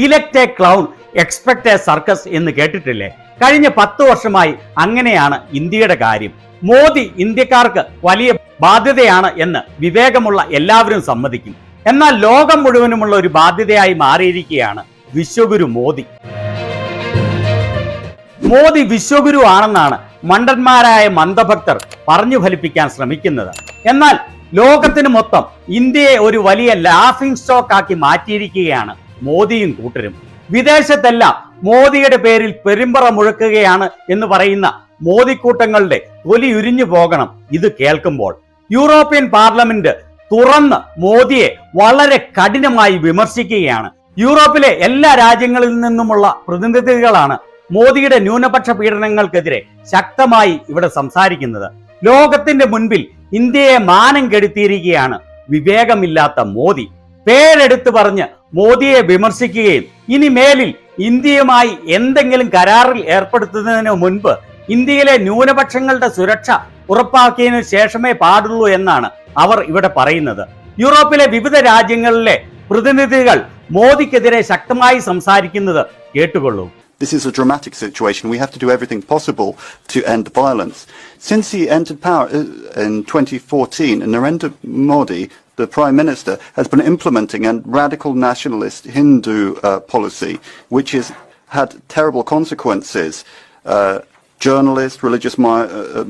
Elect A clown expect A circus എന്ന് കേട്ടിട്ടില്ലേ? കഴിഞ്ഞ 10 വർഷമായി അങ്ങനെയാണ് ഇന്ത്യയുടെ കാര്യം. മോദി ഇന്ത്യക്കാർക്ക് വലിയ ബാധ്യതയാണ് എന്ന് വിവേകമുള്ള എല്ലാവരും സമ്മതിക്കും. എന്നാൽ ലോകം മുഴുവനുമുള്ള ഒരു ബാധ്യതയായി മാറിയിരിക്കുകയാണ് വിശ്വഗുരു മോദി. മോദി വിശ്വഗുരു ആണെന്നാണ് മണ്ടന്മാരായ മന്ദഭക്തർ പറഞ്ഞു ഫലിപ്പിക്കാൻ ശ്രമിക്കുന്നത്. എന്നാൽ ലോകത്തിന് മൊത്തം ഇന്ത്യയെ ഒരു വലിയ ലാഫിംഗ് സ്റ്റോക്ക് ആക്കി മാറ്റിയിരിക്കുകയാണ് മോദിയും കൂട്ടരും. വിദേശത്തെല്ലാം മോദിയുടെ പേരിൽ പെരുമ്പറ മുഴക്കുകയാണ് എന്ന് പറയുന്ന മോദിക്കൂട്ടങ്ങളുടെ തൊലി ഉരിഞ്ഞു പോകണം ഇത് കേൾക്കുമ്പോൾ. യൂറോപ്യൻ പാർലമെന്റ് തുറന്ന് മോദിയെ വളരെ കഠിനമായി വിമർശിക്കുകയാണ്. യൂറോപ്പിലെ എല്ലാ രാജ്യങ്ങളിൽ നിന്നുമുള്ള പ്രതിനിധികളാണ് മോദിയുടെ ന്യൂനപക്ഷ പീഡനങ്ങൾക്കെതിരെ ശക്തമായി ഇവിടെ സംസാരിക്കുന്നത്. ലോകത്തിന്റെ മുൻപിൽ ഇന്ത്യയെ മാനം കെടുത്തിയിരിക്കുകയാണ് വിവേകമില്ലാത്ത മോദി. പേരെടുത്ത് പറഞ്ഞ് മോദിയെ വിമർശിക്കുകയും ഇനി മേലിൽ ഇന്ത്യയുമായി എന്തെങ്കിലും കരാറിൽ ഏർപ്പെടുത്തുന്നതിന് മുൻപ് ഇന്ത്യയിലെ ന്യൂനപക്ഷങ്ങളുടെ സുരക്ഷ ഉറപ്പാക്കിയതിനു ശേഷമേ പാടുള്ളൂ എന്നാണ് അവർ ഇവിടെ പറയുന്നത്. യൂറോപ്പിലെ വിവിധ രാജ്യങ്ങളിലെ പ്രതിനിധികൾ മോദിക്കെതിരെ ശക്തമായി സംസാരിക്കുന്നത് കേട്ടുകൊള്ളൂ. This is a dramatic situation. We have to do everything possible to end violence. Since he entered power in 2014, Narendra Modi, the Prime Minister, has been implementing a radical nationalist Hindu policy, which has had terrible consequences. Journalists, religious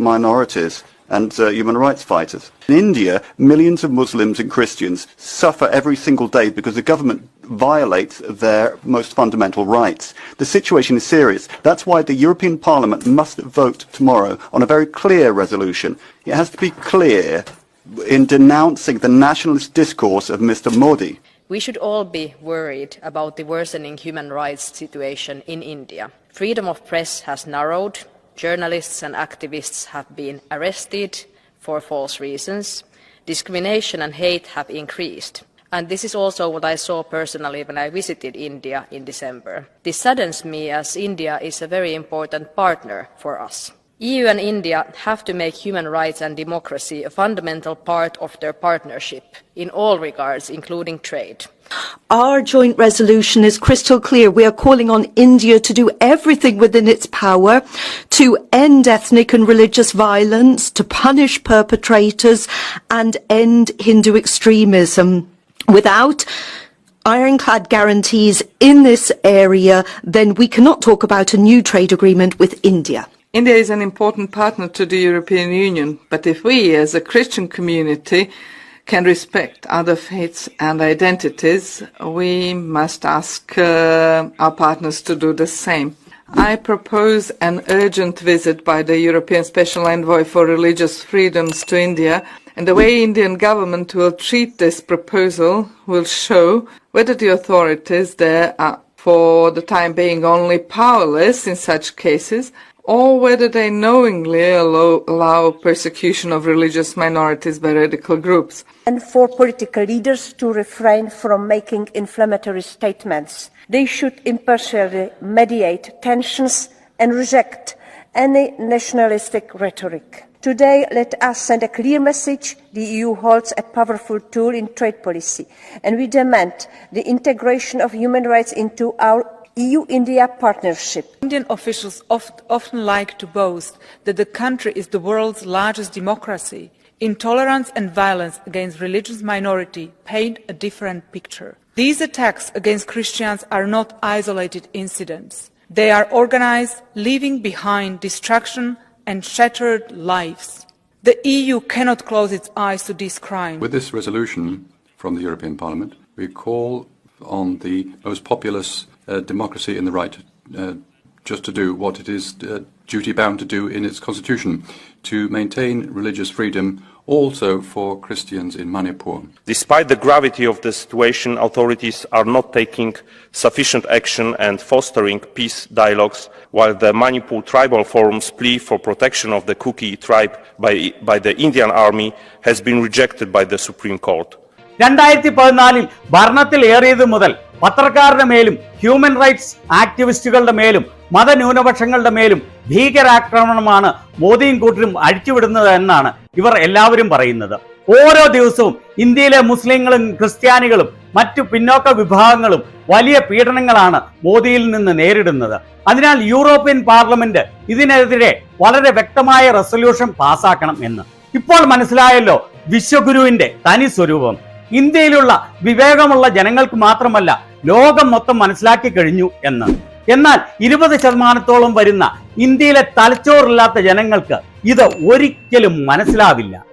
minorities, and human rights fighters. In India, millions of Muslims and Christians suffer every single day because the government violates their most fundamental rights. The situation is serious. That's why the European Parliament must vote tomorrow on a very clear resolution. It has to be clear in denouncing the nationalist discourse of Mr. Modi. We should all be worried about the worsening human rights situation in India. Freedom of press has narrowed. Journalists and activists have been arrested for false reasons. Discrimination and hate have increased. And this is also what I saw personally when I visited India in December. This saddens me as India is a very important partner for us. EU and India have to make human rights and democracy a fundamental part of their partnership in all regards, including trade. Our joint resolution is crystal clear. We are calling on India to do everything within its power to end ethnic and religious violence, to punish perpetrators and end Hindu extremism. Without ironclad guarantees in this area, then we cannot talk about a new trade agreement with India. India is an important partner to the European Union, but if we as a Christian community can respect other faiths and identities, we must ask our partners to do the same. I propose an urgent visit by the European Special Envoy for Religious Freedoms to India, and the way Indian government will treat this proposal will show whether the authorities there are for the time being only powerless in such cases, or whether they knowingly allow persecution of religious minorities by radical groups. And for political leaders to refrain from making inflammatory statements. They should impartially mediate tensions and reject any nationalistic rhetoric. Today, let us send a clear message. The EU holds a powerful tool in trade policy, and we demand the integration of human rights into our EU-India partnership. Indian officials often like to boast that the country is the world's largest democracy. Intolerance and violence against religious minority paint a different picture. These attacks against Christians are not isolated incidents. They are organized, leaving behind destruction and shattered lives. The EU cannot close its eyes to this crime. With this resolution from the European Parliament, we call on the most populous democracy in the right just to do what it is duty-bound to do in its constitution, to maintain religious freedom also for Christians in Manipur. Despite the gravity of the situation, authorities are not taking sufficient action and fostering peace dialogues, while the Manipur Tribal Forum's plea for protection of the Kuki tribe by the Indian Army has been rejected by the Supreme Court. 2014 ഭരണത്തിൽ ഏറിയത് മുതൽ പത്രക്കാരുടെ മേലും human rights ആക്ടിവിസ്റ്റുകളുടെ മേലും മതന്യൂനപക്ഷങ്ങളുടെ മേലും ഭീകരാക്രമണമാണ് മോദിയും കൂട്ടരും അഴിച്ചുവിടുന്നത് എന്നാണ് ഇവർ എല്ലാവരും പറയുന്നത്. ഓരോ ദിവസവും ഇന്ത്യയിലെ മുസ്ലിങ്ങളും ക്രിസ്ത്യാനികളും മറ്റു പിന്നോക്ക വിഭാഗങ്ങളും വലിയ പീഡനങ്ങളാണ് മോദിയിൽ നിന്ന് നേരിടുന്നത്. അതിനാൽ യൂറോപ്യൻ പാർലമെന്റ് ഇതിനെതിരെ വളരെ വ്യക്തമായ റെസൊല്യൂഷൻ പാസാക്കണം എന്ന്. ഇപ്പോൾ മനസ്സിലായല്ലോ വിശ്വഗുരുവിന്റെ തനി സ്വരൂപം. ഇന്ത്യയിലുള്ള വിവേകമുള്ള ജനങ്ങൾക്ക് മാത്രമല്ല, ലോകം മൊത്തം മനസ്സിലാക്കി കഴിഞ്ഞു എന്ന്. എന്നാൽ 20% വരുന്ന ഇന്ത്യയിലെ തലച്ചോറില്ലാത്ത ജനങ്ങൾക്ക് ഇത് ഒരിക്കലും മനസ്സിലാവില്ല.